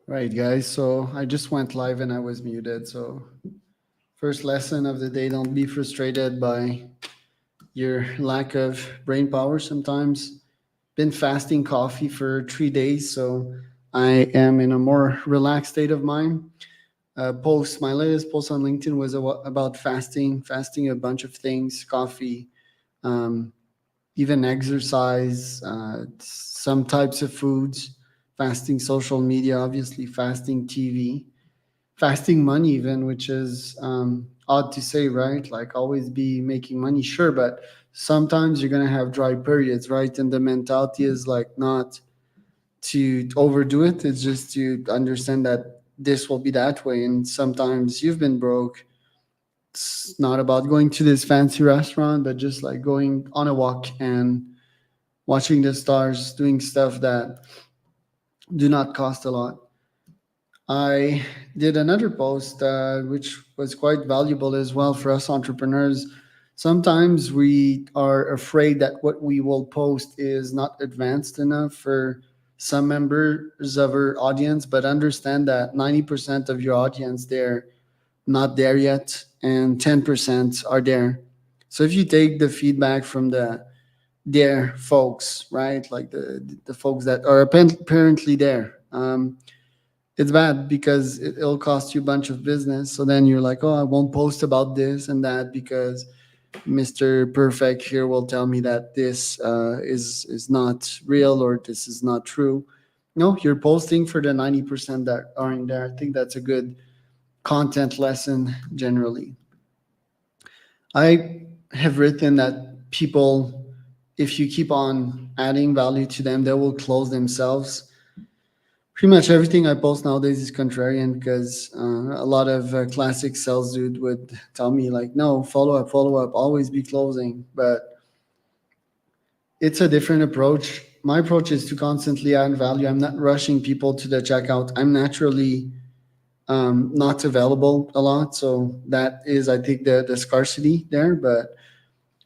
Right, guys. So I just went live and I was muted. So, first lesson of the day, don't be frustrated by your lack of brain power sometimes. Been fasting coffee for 3 days, so I am in a more relaxed state of mind. My latest post on LinkedIn was about fasting a bunch of things, coffee, um, even exercise, some types of foods, fasting social media, obviously fasting TV, fasting money even, which is odd to say, right? Like always be making money, sure, but sometimes you're gonna have dry periods, right? And the mentality is like not to overdo it, it's just to understand that this will be that way. And sometimes you've been broke. It's not about going to this fancy restaurant, but just like going on a walk and watching the stars, doing stuff that do not cost a lot. I did another post which was quite valuable as well for us entrepreneurs. Sometimes we are afraid that what we will post is not advanced enough for some members of our audience, but understand that 90% of your audience they're not there yet and 10% are there. So if you take the feedback from the there folks, right? Like the folks that are apparently there. It's bad because it'll cost you a bunch of business. So then you're like, oh, I won't post about this and that because Mr. Perfect here will tell me that this is not real or this is not true. No, you're posting for the 90% that aren't there. I think that's a good content lesson generally. I have written that people, if you keep on adding value to them, they will close themselves. Pretty much everything I post nowadays is contrarian because a lot of classic sales dude would tell me like, no, follow up, always be closing. But it's a different approach. My approach is to constantly add value. I'm not rushing people to the checkout. I'm naturally not available a lot, so that is, I think, the scarcity there. But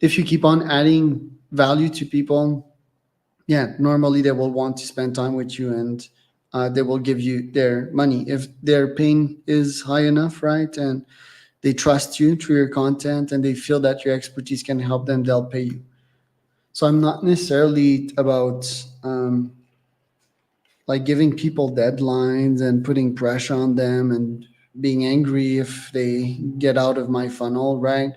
if you keep on adding value to people, yeah, normally they will want to spend time with you and they will give you their money if their pain is high enough, right? And they trust you through your content and they feel that your expertise can help them, they'll pay you. So I'm not necessarily about like giving people deadlines and putting pressure on them and being angry if they get out of my funnel, right?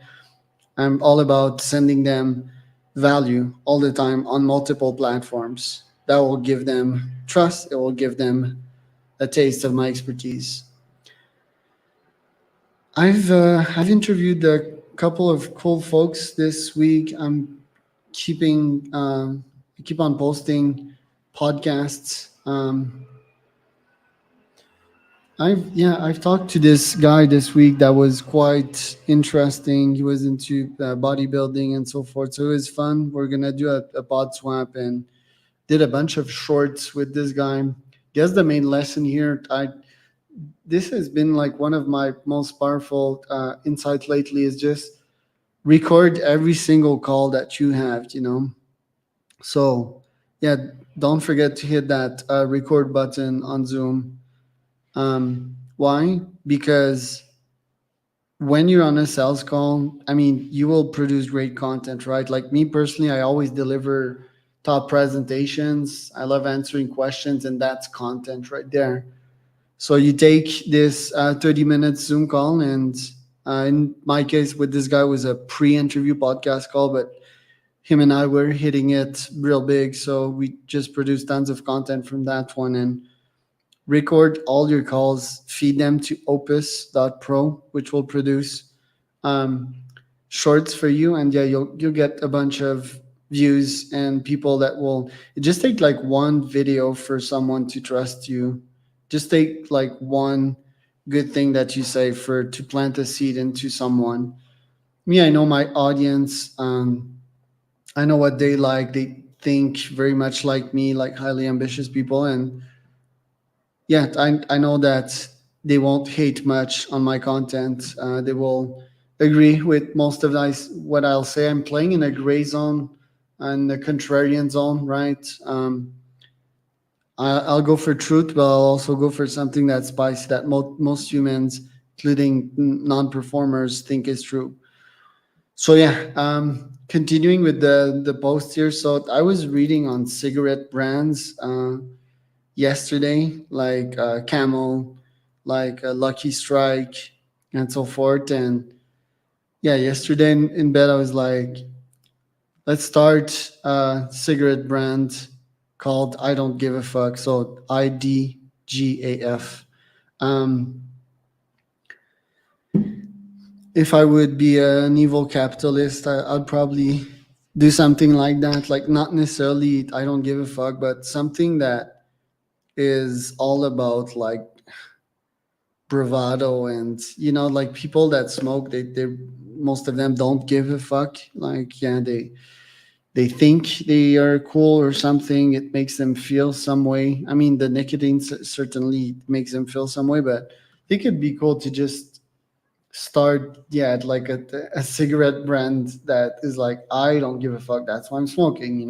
I'm all about sending them value all the time on multiple platforms. That will give them trust. It will give them a taste of my expertise. I've interviewed a couple of cool folks this week. I'm keeping I keep on posting podcasts. I've talked to this guy this week that was quite interesting. He was into bodybuilding and so forth, so it was fun. We're gonna do a pod swap and did a bunch of shorts with this guy. Guess the main lesson here, I this has been like one of my most powerful insights lately is just record every single call that you have. So yeah, don't forget to hit that record button on Zoom. Why? Because when you're on a sales call, I mean, you will produce great content, right? Like me personally, I always deliver top presentations. I love answering questions, and that's content right there. So you take this 30-minute Zoom call, and in my case, with this guy, was a pre-interview podcast call, but him and I were hitting it real big. So we just produced tons of content from that one, and record all your calls, feed them to opus.pro, which will produce um, shorts for you. And yeah, you'll get a bunch of views and people that will it just take like one video for someone to trust you. Just take like one good thing that you say for to plant a seed into someone. Me, I know my audience. I know what they like. They think very much like me, like highly ambitious people. And yeah, I know that they won't hate much on my content. They will agree with most of what I'll say. I'm playing in a gray zone and a contrarian zone, right? I'll go for truth, but I'll also go for something that's spicy that most humans, including non-performers, think is true. So yeah, continuing with the post here. So I was reading on cigarette brands yesterday, like Camel, like Lucky Strike, and so forth. And yeah, yesterday in bed I was like, let's start a cigarette brand called I Don't Give a Fuck. So IDGAF. Um, if I would be an evil capitalist, I'd probably do something like that. Like not necessarily I don't give a fuck, but something that is all about like bravado and like people that smoke, they most of them don't give a fuck. Like yeah, they think they are cool or something. It makes them feel some way. I mean, the nicotine certainly makes them feel some way, but I think it'd be cool to just start, yeah, like a cigarette brand that is like, I don't give a fuck. That's why I'm smoking.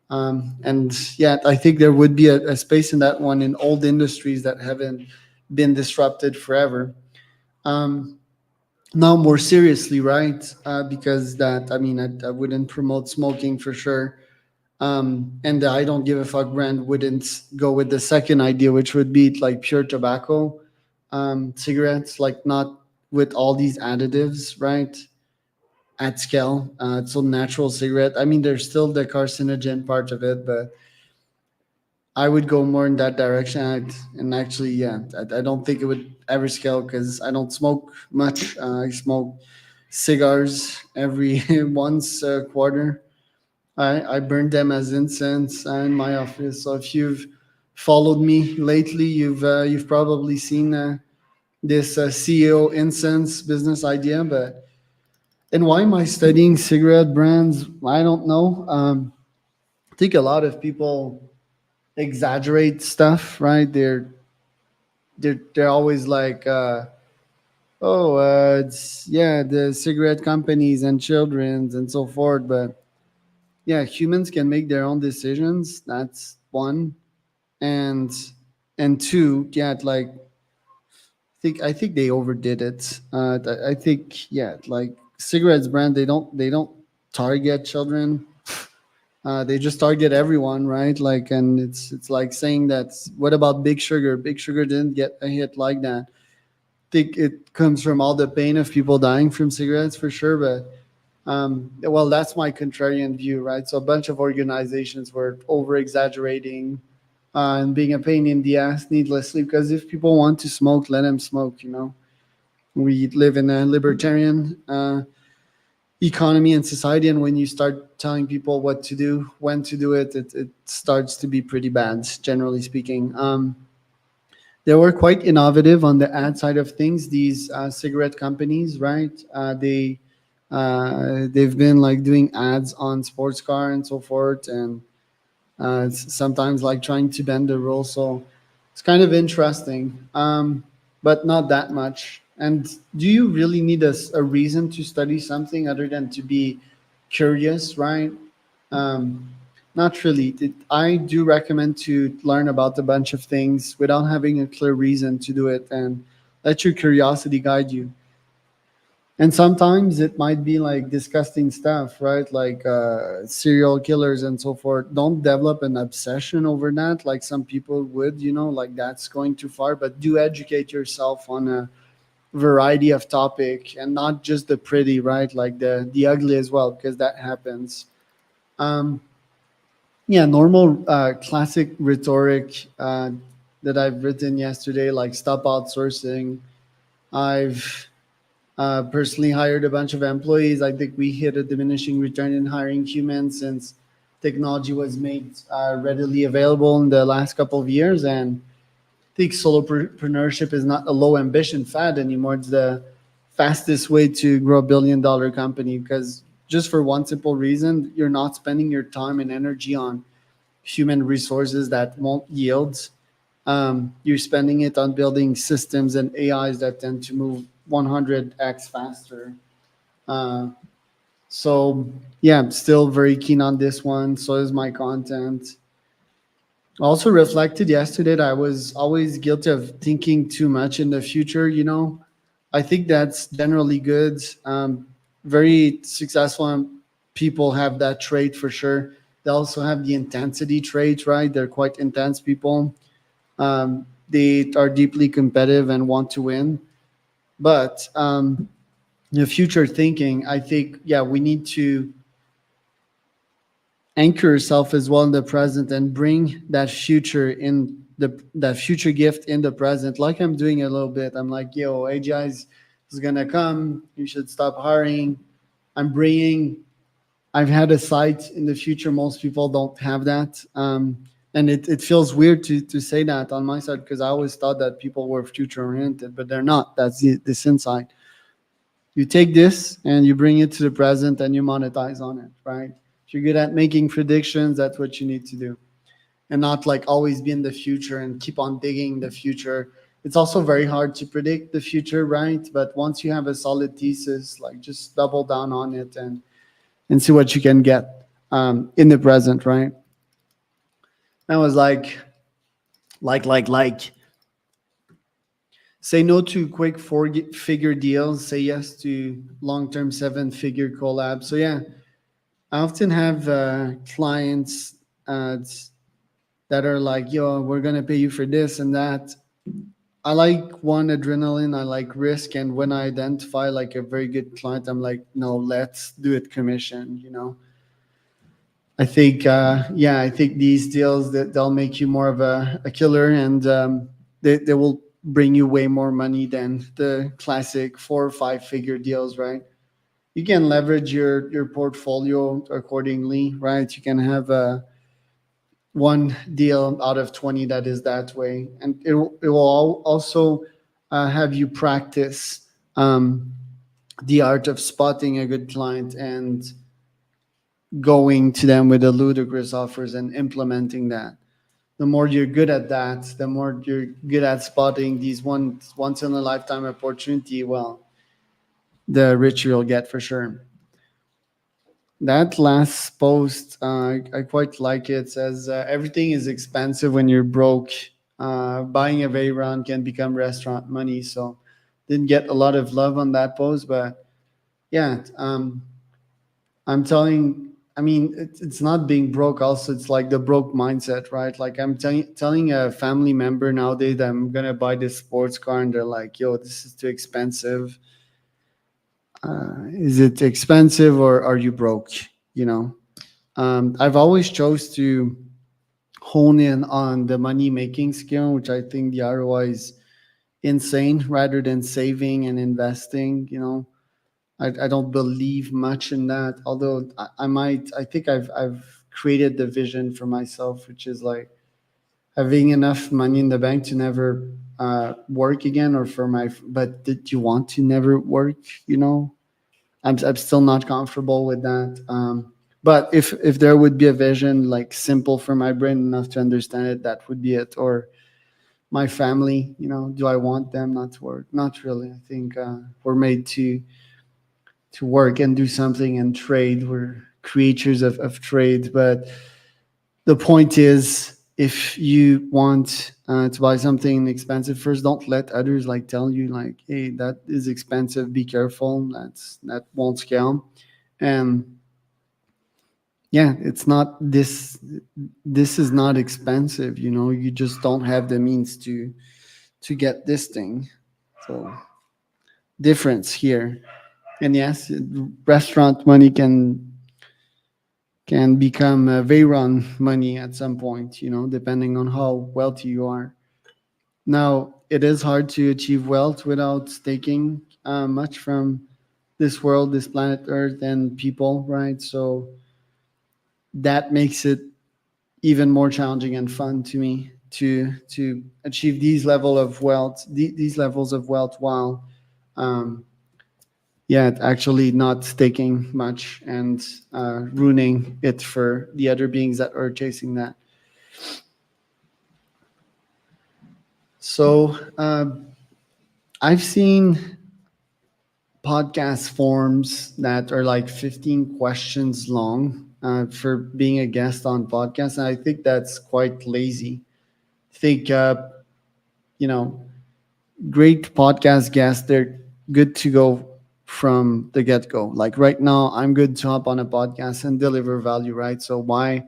And yeah, I think there would be a space in that one in old industries that haven't been disrupted forever. Um, Now, more seriously, right? Because that, I mean, I wouldn't promote smoking for sure. And the I don't give a fuck brand wouldn't go with the second idea, which would be like pure tobacco cigarettes, like not with all these additives, right? At scale. It's a natural cigarette. I mean, there's still the carcinogen part of it, but I would go more in that direction. And actually, yeah, I don't think it would ever scale because I don't smoke much. I smoke cigars every once a quarter. I burn them as incense in my office. So if you've followed me lately, you've probably seen this CEO incense business idea. But and why am I studying cigarette brands? I don't know. I think a lot of people exaggerate stuff, right? They're always like, oh, it's yeah, the cigarette companies and children's and so forth. But yeah, humans can make their own decisions. That's one, and two, yeah, like I think they overdid it. I think yeah, like cigarettes brand, they don't target children. They just target everyone, right? Like, and it's like saying that. What about Big Sugar? Big Sugar didn't get a hit like that. Think it comes from all the pain of people dying from cigarettes for sure, but well, that's my contrarian view, right? So a bunch of organizations were over exaggerating and being a pain in the ass needlessly because if people want to smoke, let them smoke. We live in a libertarian economy and society, and when you start telling people what to do, when to do it, it starts to be pretty bad, generally speaking. They were quite innovative on the ad side of things. These cigarette companies, right? They've been like doing ads on sports car and so forth, and it's sometimes like trying to bend the rules. So it's kind of interesting, but not that much. And do you really need a reason to study something other than to be curious, right? Um, Not really. I do recommend to learn about a bunch of things without having a clear reason to do it and let your curiosity guide you. And sometimes it might be like disgusting stuff, right? Like serial killers and so forth. Don't develop an obsession over that like some people would, like that's going too far. But do educate yourself on a variety of topic and not just the pretty, right? Like the ugly as well, because that happens. Um, yeah, normal classic rhetoric that I've written yesterday, like stop outsourcing. I've personally hired a bunch of employees. I think we hit a diminishing return in hiring humans since technology was made readily available in the last couple of years. And I think solopreneurship is not a low ambition fad anymore. It's the fastest way to grow a $1 billion company because just for one simple reason, you're not spending your time and energy on human resources that won't yield. You're spending it on building systems and AIs that tend to move 100x faster. Uh, so yeah, I'm still very keen on this one. So is my content. Also reflected yesterday that I was always guilty of thinking too much in the future. I think that's generally good. Very successful people have that trait for sure. They also have the intensity trait, right? They're quite intense people. They are deeply competitive and want to win. But the future thinking, I think, yeah, we need to anchor yourself as well in the present and bring that future gift in the present, like I'm doing a little bit. I'm like, yo, AGI is gonna come, you should stop hiring. I'm bringing I've had a site in the future. Most people don't have that. And it feels weird to say that on my side, because I always thought that people were future oriented, but they're not. That's this insight. You take this and you bring it to the present and you monetize on it, right? If you're good at making predictions, that's what you need to do, and not like always be in the future and keep on digging the future. It's also very hard to predict the future, right? But once you have a solid thesis, like just double down on it and see what you can get in the present, right? I was like, say no to quick four-figure deals, say yes to long-term seven-figure collabs. So yeah, I often have clients that are like, yo, we're gonna pay you for this and that. I like one adrenaline, I like risk, and when I identify like a very good client, I'm like, no, let's do it commission. I think these deals that they'll make you more of a killer, and they will bring you way more money than the classic 4 or 5 figure deals, right? You can leverage your portfolio accordingly, right? You can have one deal out of 20 that is that way, and it will also have you practice the art of spotting a good client and going to them with the ludicrous offers and implementing that. The more you're good at that, the more you're good at spotting these once in a lifetime opportunity, well, the richer you'll get for sure. That last post, I quite like it. It says everything is expensive when you're broke. Buying a Veyron can become restaurant money. So didn't get a lot of love on that post, but yeah, I'm telling. I mean, it's not being broke. Also, it's like the broke mindset, right? Like I'm telling a family member nowadays that I'm gonna buy this sports car, and they're like, "Yo, this is too expensive. Is it expensive or are you broke?" You know. I've always chose to hone in on the money making skill, which I think the ROI is insane, rather than saving and investing. I don't believe much in that. Although I might, I think I've created the vision for myself, which is like having enough money in the bank to never work again, or but did you want to never work? I'm still not comfortable with that. But if there would be a vision like simple for my brain enough to understand it, that would be it. Or my family, do I want them not to work? Not really. I think we're made to work and do something and trade. We're creatures of trade. But the point is, if you want to buy something expensive, first don't let others like tell you like, hey, that is expensive, be careful, that won't scale. And yeah, it's not this is not expensive, you just don't have the means to get this thing. So difference here. And yes, restaurant money can become Veyron money at some point, depending on how wealthy you are. Now, it is hard to achieve wealth without taking much from this world, this planet Earth, and people, right? So that makes it even more challenging and fun to me to achieve these levels of wealth while um, yeah, actually not taking much and ruining it for the other beings that are chasing that. So I've seen podcast forms that are like 15 questions long. for being a guest on podcasts. And I think that's quite lazy. I think, you know, great podcast guests, they're good to go from the get go. Like right now, I'm good to hop on a podcast and deliver value, right? So why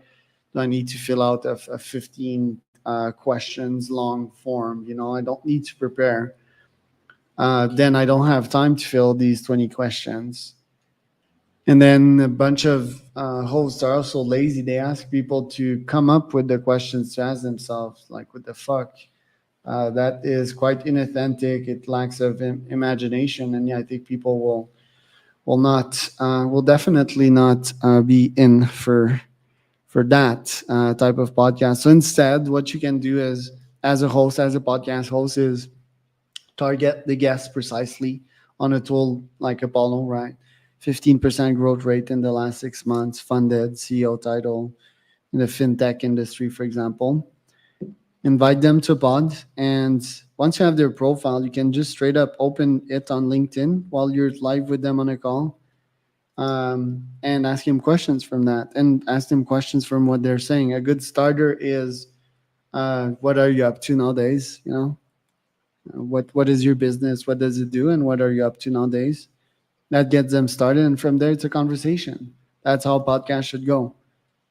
do I need to fill out a 15 questions long form? I don't need to prepare. Then I don't have time to fill these 20 questions. And then a bunch of hosts are also lazy. They ask people to come up with the questions to ask themselves, like, what the fuck? That is quite inauthentic. It lacks of imagination, and yeah, I think people will definitely not be in for that type of podcast. So instead, what you can do is, as a host, as a podcast host, is target the guests precisely on a tool like Apollo, right? 15% growth rate in the last 6 months, funded CEO title in the fintech industry, for example. Invite them to pod, and once you have their profile, you can just straight up open it on LinkedIn while you're live with them on a call, and ask them questions from that, and ask them questions from what they're saying. A good starter is, what are you up to nowadays? What is your business? What does it do? And what are you up to nowadays? That gets them started, and from there it's a conversation. That's how podcasts should go.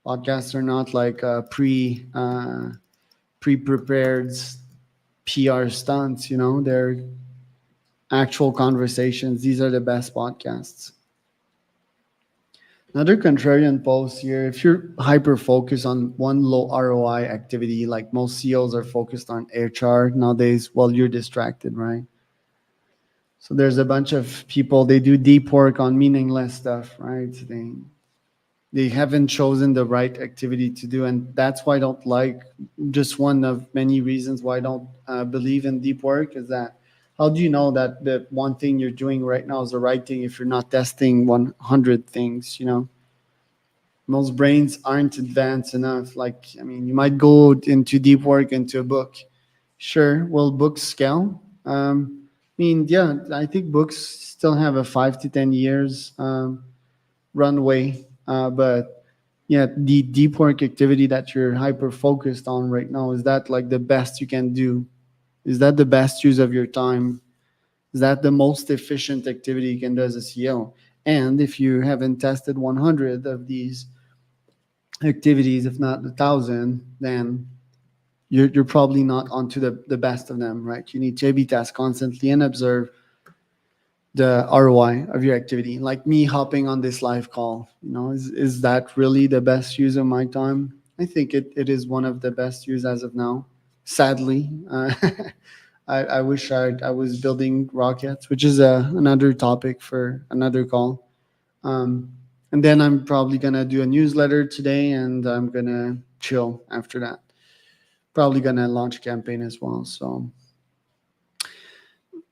Podcasts are not like pre-prepared PR stunts. They're actual conversations. These are the best podcasts. Another contrarian post here: if you're hyper focused on one low ROI activity, like most CEOs are focused on HR nowadays, well, you're distracted, right? So there's a bunch of people, they do deep work on meaningless stuff, right? They haven't chosen the right activity to do, and that's why I don't like, just one of many reasons why I don't believe in deep work, is that how do you know that the one thing you're doing right now is the right thing if you're not testing 100 things? Most brains aren't advanced enough. Like, I mean, you might go into deep work into a book. Sure, will books scale? I mean, yeah, I think books still have a 5 to 10 years runway, but yeah, the deep work activity that you're hyper focused on right now, is that like the best you can do? Is that the best use of your time? Is that the most efficient activity you can do as a CEO? And if you haven't tested 100 of these activities, if not 1,000, then you're probably not onto the best of them, right? You need to A/B test constantly and observe the ROI of your activity. Like me hopping on this live call, is that really the best use of my time? I think it is one of the best use as of now. Sadly, I wish I was building rockets, which is another topic for another call. And then I'm probably gonna do a newsletter today, and I'm gonna chill after that. Probably gonna launch a campaign as well. So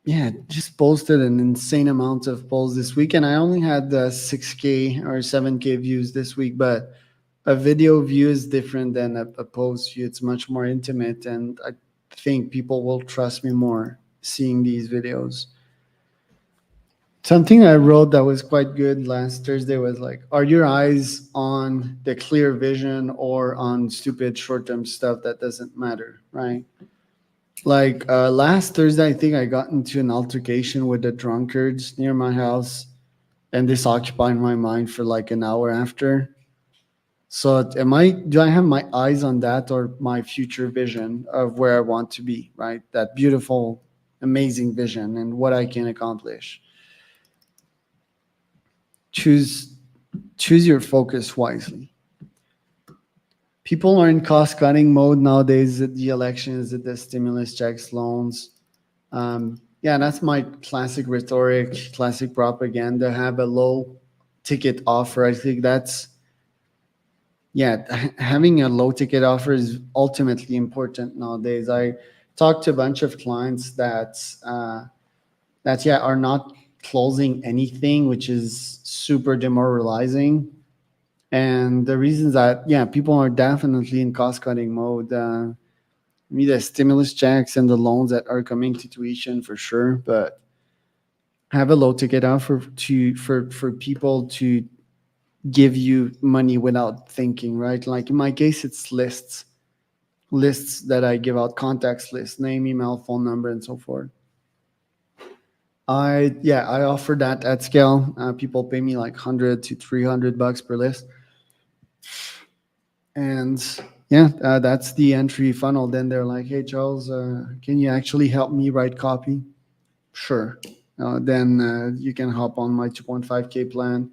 yeah, just posted an insane amount of polls this week, and I only had 6K or 7K views this week. But a video view is different than a post view. It's much more intimate, and I think people will trust me more seeing these videos. Something I wrote that was quite good last Thursday was like, are your eyes on the clear vision or on stupid short term stuff that doesn't matter, right? Like last Thursday, I think I got into an altercation with the drunkards near my house, and this occupied my mind for like an hour after. So do I have my eyes on that, or my future vision of where I want to be, right? That beautiful, amazing vision and what I can accomplish. Choose choose your focus wisely. People are in cost cutting mode nowadays at the elections, at the stimulus checks, loans. Yeah, that's my classic rhetoric, classic propaganda. Have a low ticket offer. I think that's, yeah, having a low ticket offer is ultimately important nowadays. I talked to a bunch of clients that yeah are not closing anything, which is super demoralizing. And the reasons that, yeah, people are definitely in cost cutting mode. Me, the stimulus checks and the loans that are coming to tuition for sure, but have a low ticket offer to for people to give you money without thinking, right? Like in my case, it's lists that I give out, contacts list, name, email, phone number, and so forth. I offer that at scale. People pay me like 100 to 300 bucks per list, and that's the entry funnel. Then they're like, "Hey Charles, can you actually help me write copy?" Sure. Then you can hop on my 2.5K plan.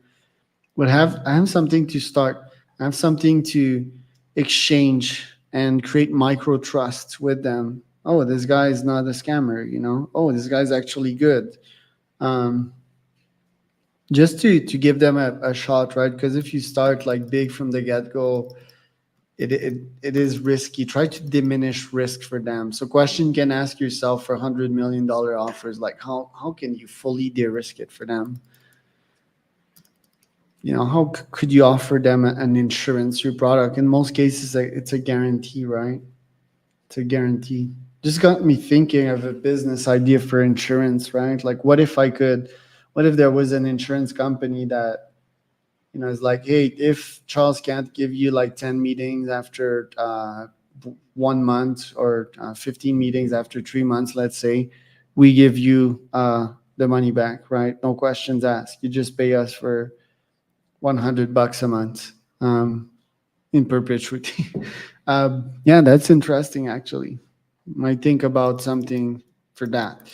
But I have something to start. I have something to exchange and create micro trust with them. Oh, this guy is not a scammer, you know. Oh, this guy's actually good. Um, just to give them a shot, right? Because if you start like big from the get go, it is risky. Try to diminish risk for them. So, question you can ask yourself for $100 million offers, like how can you fully de-risk it for them? You know, how could you offer them an insurance through product? In most cases, it's a guarantee, right? It's a guarantee. Just got me thinking of a business idea for insurance, right? Like, what if there was an insurance company that, you know, is like, hey, if Charles can't give you like 10 meetings after 1 month, or 15 meetings after 3 months, let's say, we give you the money back, right? No questions asked. You just pay us for $100 a month, in perpetuity. Yeah, that's interesting. Actually, might think about something for that.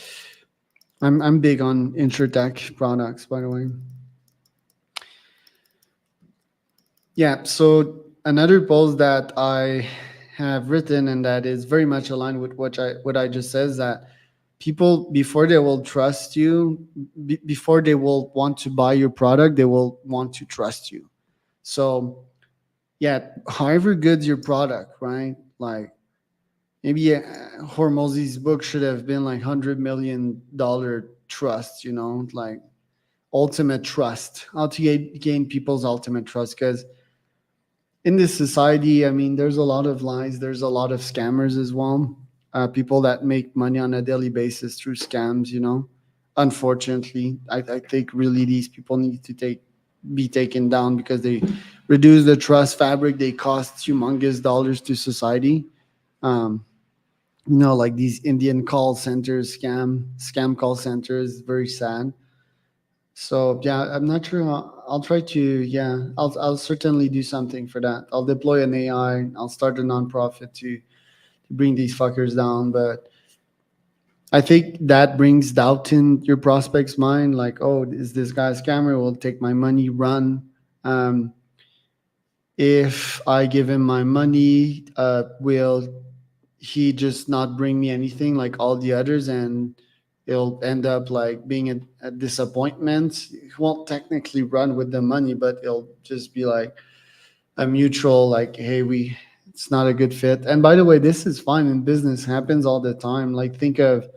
I'm big on insurtech products, by the way. Yeah. So another post that I have written, and that is very much aligned with what I just said, is that people, before they will trust you, before they will want to buy your product, they will want to trust you. So yeah, however good's your product, right? Like maybe Hormozi's book should have been like $100 million trust, you know, like ultimate trust. How to gain people's ultimate trust? Because in this society, I mean, there's a lot of lies, there's a lot of scammers as well. People that make money on a daily basis through scams, you know. Unfortunately, I think really these people need to be taken down because they reduce the trust fabric. They cost humongous dollars to society. Um, you know, like these Indian call centers, scam call centers, very sad. So yeah, I'm not sure. I'll try to. Yeah, I'll certainly do something for that. I'll deploy an AI. I'll start a nonprofit to bring these fuckers down. But I think that brings doubt in your prospect's mind. Like, oh, is this guy a scammer? Will take my money, run. Um, if I give him my money, will he just not bring me anything like all the others, and it'll end up like being a disappointment? He won't technically run with the money, but it'll just be like a mutual, like, hey, it's not a good fit. And by the way, this is fine in business, happens all the time. Like, think of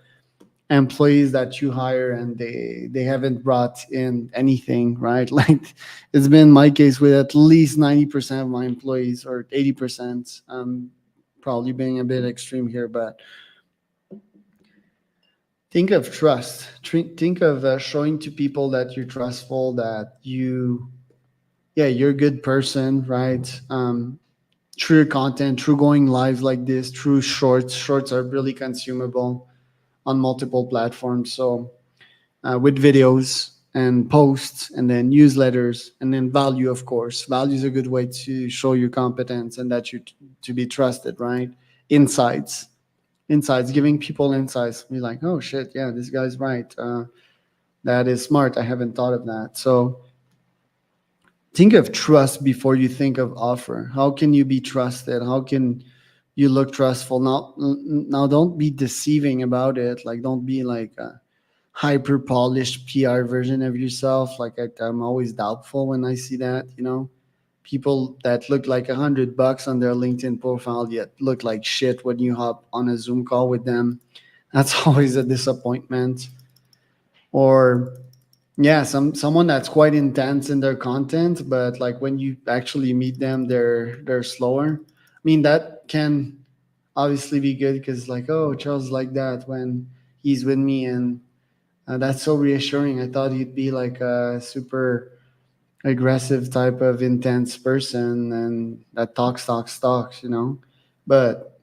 employees that you hire and they haven't brought in anything, right? Like, it's been my case with at least 90% of my employees, or 80%. Probably being a bit extreme here, but think of trust. Think of showing to people that you're trustful, that you're a good person, right? True content, true going live like this, true shorts. Shorts are really consumable on multiple platforms. So with videos and posts, and then newsletters, and then value, of course. Value is a good way to show your competence and that you to be trusted, right? Insights. Insights, giving people insights. Be like, oh shit, yeah, this guy's right. That is smart. I haven't thought of that. So think of trust before you think of offer. How can you be trusted? How can you look trustful? Now don't be deceiving about it. Like, don't be like a hyper polished PR version of yourself. Like, I'm always doubtful when I see that, you know, people that look like $100 on their LinkedIn profile yet look like shit when you hop on a Zoom call with them. That's always a disappointment. Or yeah, someone that's quite intense in their content, but like when you actually meet them, they're slower. I mean, that can obviously be good because like, oh, Charles like that when he's with me, and that's so reassuring. I thought he'd be like super aggressive type of intense person and that talks, you know. But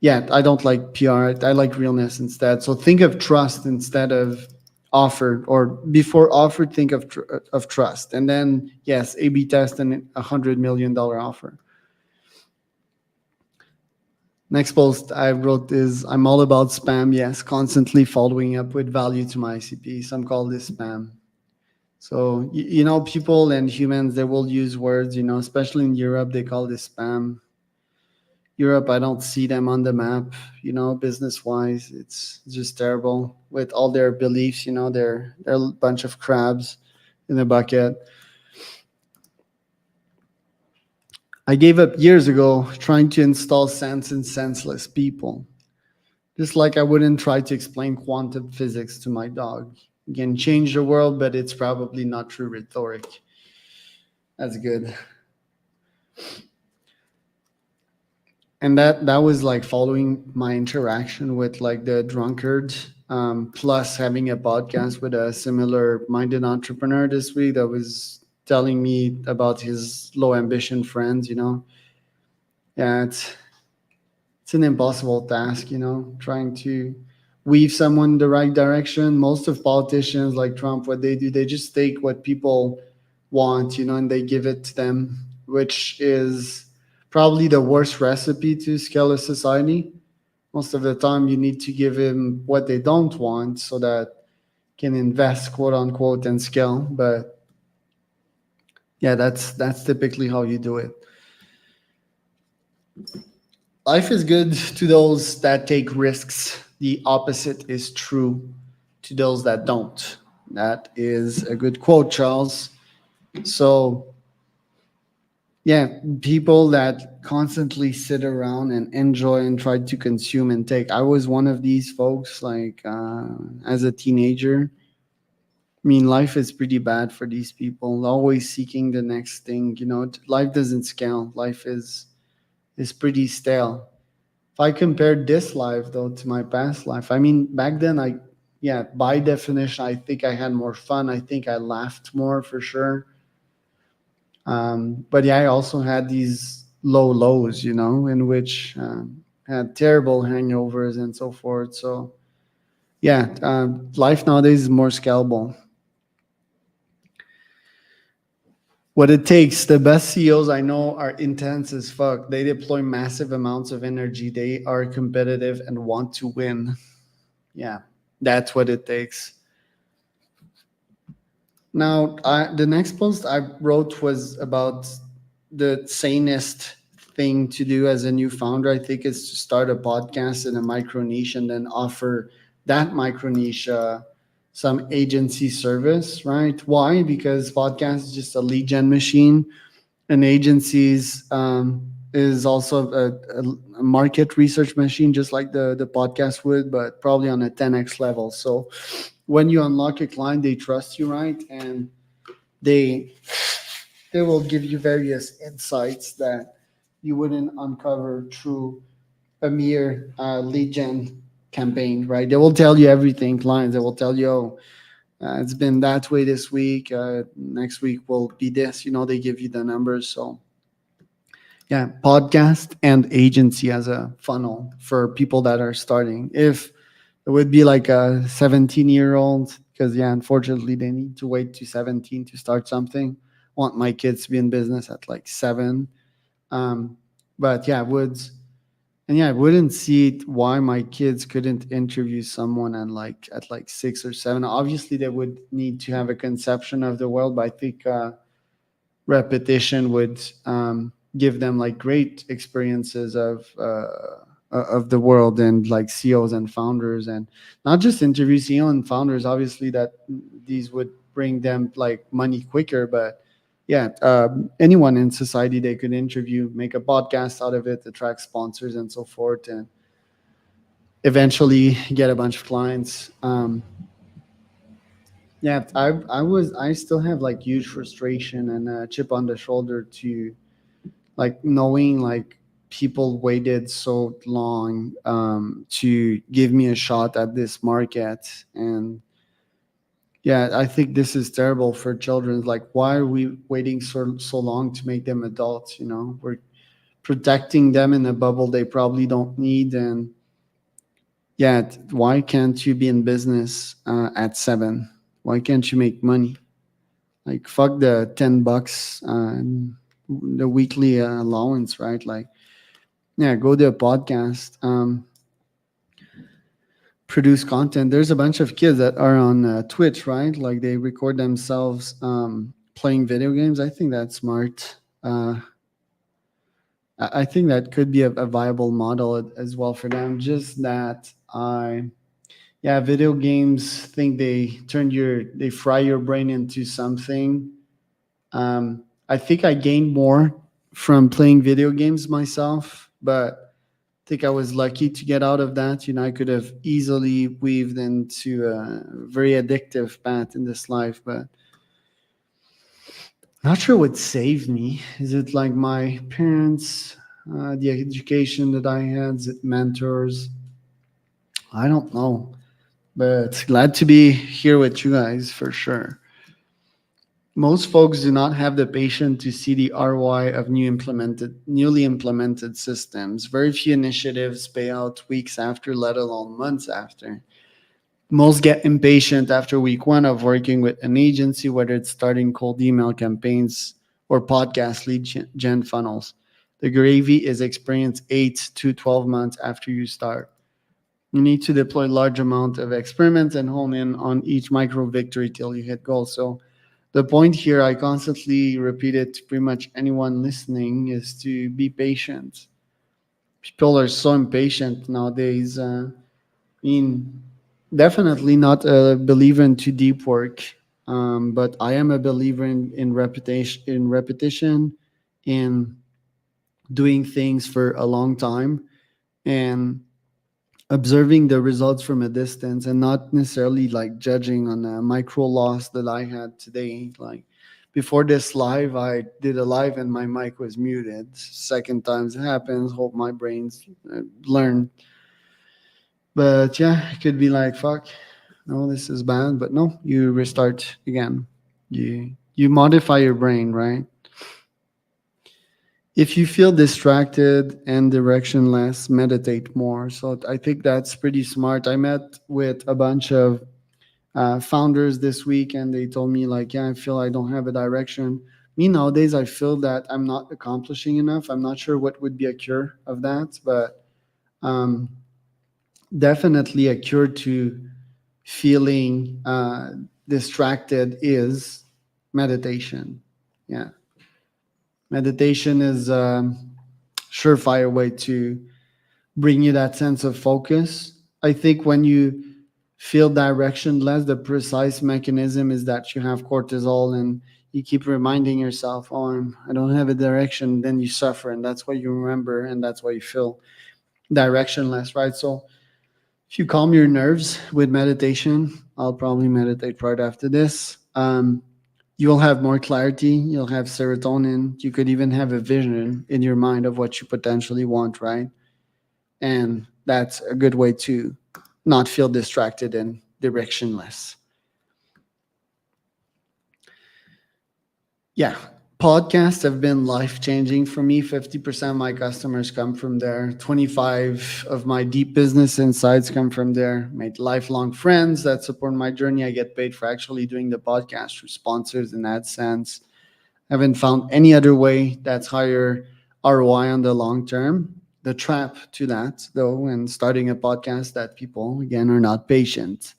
yeah, I don't like PR. I like realness instead. So think of trust instead of offered, or before offered, think of trust. And then yes, A/B test and $100 million offer. Next post I wrote is I'm all about spam. Yes, constantly following up with value to my ICP. Some call this spam. So you know, people and humans, they will use words. You know, especially in Europe, they call this spam. Europe, I don't see them on the map. You know, business wise, it's just terrible with all their beliefs. You know, they're a bunch of crabs in a bucket. I gave up years ago trying to install sense in senseless people. Just like I wouldn't try to explain quantum physics to my dog. You can change the world, but it's probably not true rhetoric. That's good. And that was like following my interaction with like the drunkard, plus having a podcast with a similar minded entrepreneur this week that was telling me about his low ambition friends. You know, yeah, it's an impossible task, you know, trying to weave someone in the right direction. Most of politicians like Trump, what they do, they just take what people want, you know, and they give it to them, which is probably the worst recipe to scale a society. Most of the time, you need to give them what they don't want so that can invest, quote unquote, and scale. But yeah, that's typically how you do it. Life is good to those that take risks. The opposite is true to those that don't. That is a good quote, Charles. So, yeah, people that constantly sit around and enjoy and try to consume and take. I was one of these folks, like as a teenager. I mean, life is pretty bad for these people, always seeking the next thing. You know, life doesn't scale. Life is pretty stale. If I compared this life though to my past life, I mean, back then yeah, by definition, I think I had more fun. I think I laughed more for sure. But yeah, I also had these low lows, you know, in which had terrible hangovers and so forth. So yeah, life nowadays is more scalable. What it takes, the best CEOs I know are intense as fuck. They deploy massive amounts of energy. They are competitive and want to win. Yeah, that's what it takes. Now, the next post I wrote was about the sanest thing to do as a new founder. I think is to start a podcast in a micro niche and then offer that micro niche some agency service, right? Why? Because podcast is just a lead gen machine, and agencies is also a market research machine, just like the podcast would, but probably on a 10x level. So when you unlock a client, they trust you, right? And they they will give you various insights that you wouldn't uncover through a mere lead gen campaign, right? They will tell you everything. Clients, they will tell you, oh, it's been that way this week. Next week will be this. You know, they give you the numbers. So yeah, podcast and agency as a funnel for people that are starting. If it would be like a 17-year-old, because yeah, unfortunately they need to wait to 17 to start something. Want my kids to be in business at like 7. Um, but yeah, I wouldn't see it why my kids couldn't interview someone and like at like 6 or 7. Obviously, they would need to have a conception of the world, but I think repetition would give them like great experiences of the world and like CEOs and founders, and not just interview CEO and founders. Obviously, that these would bring them like money quicker, but yeah, anyone in society they could interview, make a podcast out of it, attract sponsors and so forth, and eventually get a bunch of clients. Yeah, I still have like huge frustration and a chip on the shoulder to like knowing like people waited so long to give me a shot at this market. And Yeah, I think this is terrible for children. Like, why are we waiting so long to make them adults? We're protecting them in a bubble they probably don't need. And yeah, why can't you be in business at 7? Why can't you make money? Like, fuck the $10 and the weekly allowance, right? Like, yeah, go to a podcast, produce content. There's a bunch of kids that are on Twitch, right? Like, they record themselves playing video games. I think that's smart. I think that could be a viable model as well for them. Just that yeah, video games think they fry your brain into something. I think I gained more from playing video games myself, but I think I was lucky to get out of that. I could have easily weaved into a very addictive path in this life, but not sure what saved me. Is it like my parents, the education that I had, is it mentors? I don't know, but glad to be here with you guys for sure. Most folks do not have the patience to see the ROI of newly implemented systems. Very few initiatives pay out weeks after, let alone months after. Most get impatient after week one of working with an agency, whether it's starting cold email campaigns or podcast lead gen funnels. The gravy is experienced 8 to 12 months after you start. You need to deploy large amount of experiments and hone in on each micro victory till you hit goal. So the point here, I constantly repeat it to pretty much anyone listening, is to be patient. People are so impatient nowadays. Mean, definitely not a believer in too deep work, but I am a believer in repetition, in doing things for a long time, and observing the results from a distance, and not necessarily like judging on a micro loss that I had today. Like, before this live, I did a live and my mic was muted. Second times it happens. Hope my brain's learned. But yeah, it could be like, fuck, no, this is bad. But no, you restart again. You modify your brain, right? If you feel distracted and directionless, meditate more. So I think that's pretty smart. I met with a bunch of founders this week, and they told me like, yeah, I feel I don't have a direction. Me nowadays, I feel that I'm not accomplishing enough. I'm not sure what would be a cure of that, but um, definitely a cure to feeling distracted is meditation. Yeah, meditation is a surefire way to bring you that sense of focus. I think when you feel directionless, the precise mechanism is that you have cortisol and you keep reminding yourself, oh, I don't have a direction. Then you suffer, and that's what you remember, and that's why you feel directionless, right? So if you calm your nerves with meditation, I'll probably meditate right after this. You'll have more clarity. You'll have serotonin. You could even have a vision in your mind of what you potentially want, right? And that's a good way to not feel distracted and directionless. Yeah, podcasts have been life changing for me. 50% of my customers come from there. 25 of my deep business insights come from there. Made lifelong friends that support my journey. I get paid for actually doing the podcast through sponsors in AdSense. I haven't found any other way that's higher ROI on the long term. The trap to that, though, and starting a podcast, that people, again, are not patient.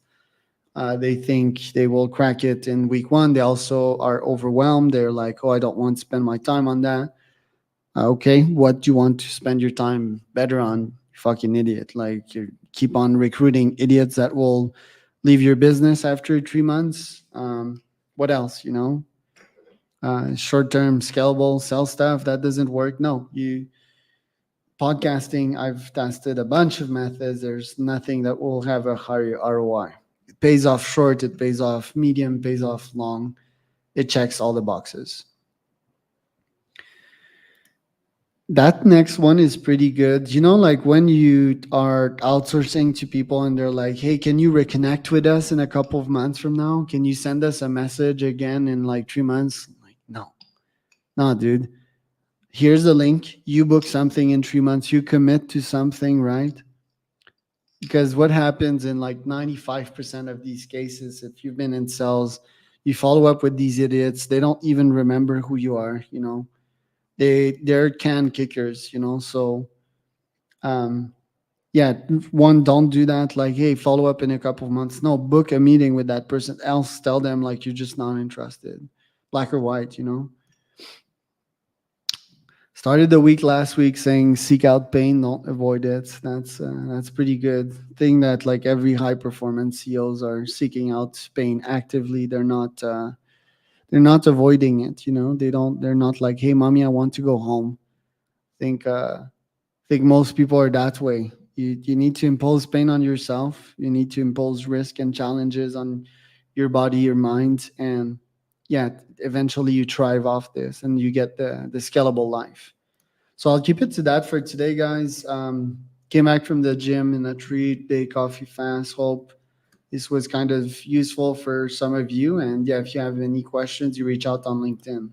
They think they will crack it in week one. They also are overwhelmed. They're like, oh, I don't want to spend my time on that. Okay, what do you want to spend your time better on? You fucking idiot. Like, you keep on recruiting idiots that will leave your business after 3 months. What else, short-term scalable sell stuff that doesn't work? No, you podcasting, I've tested a bunch of methods. There's nothing that will have a higher ROI. It pays off short, it pays off medium, pays off long. It checks all the boxes. That next one is pretty good. You know, like when you are outsourcing to people and they're like, hey, can you reconnect with us in a couple of months from now? Can you send us a message again in like 3 months? Like, no, no, dude. Here's the link. You book something in 3 months, you commit to something, right? Because what happens in like 95% of these cases, if you've been in sales, you follow up with these idiots, they don't even remember who you are, you know. They're can kickers, you know. So um yeah, one, don't do that. Like, hey, follow up in a couple of months. No, book a meeting with that person, else tell them like you're just not interested. Black or white, you know. Started the week last week saying seek out pain, don't avoid it. That's pretty good. Thing that like every high performance CEOs are seeking out pain actively. They're not avoiding it. You know, they don't. They're not like, hey, mommy, I want to go home. Think most people are that way. You need to impose pain on yourself. You need to impose risk and challenges on your body, your mind, and yeah, eventually you thrive off this and you get the scalable life. So I'll keep it to that for today, guys. Came back from the gym in a 3 day coffee fast. Hope this was kind of useful for some of you. And yeah, if you have any questions, you reach out on LinkedIn.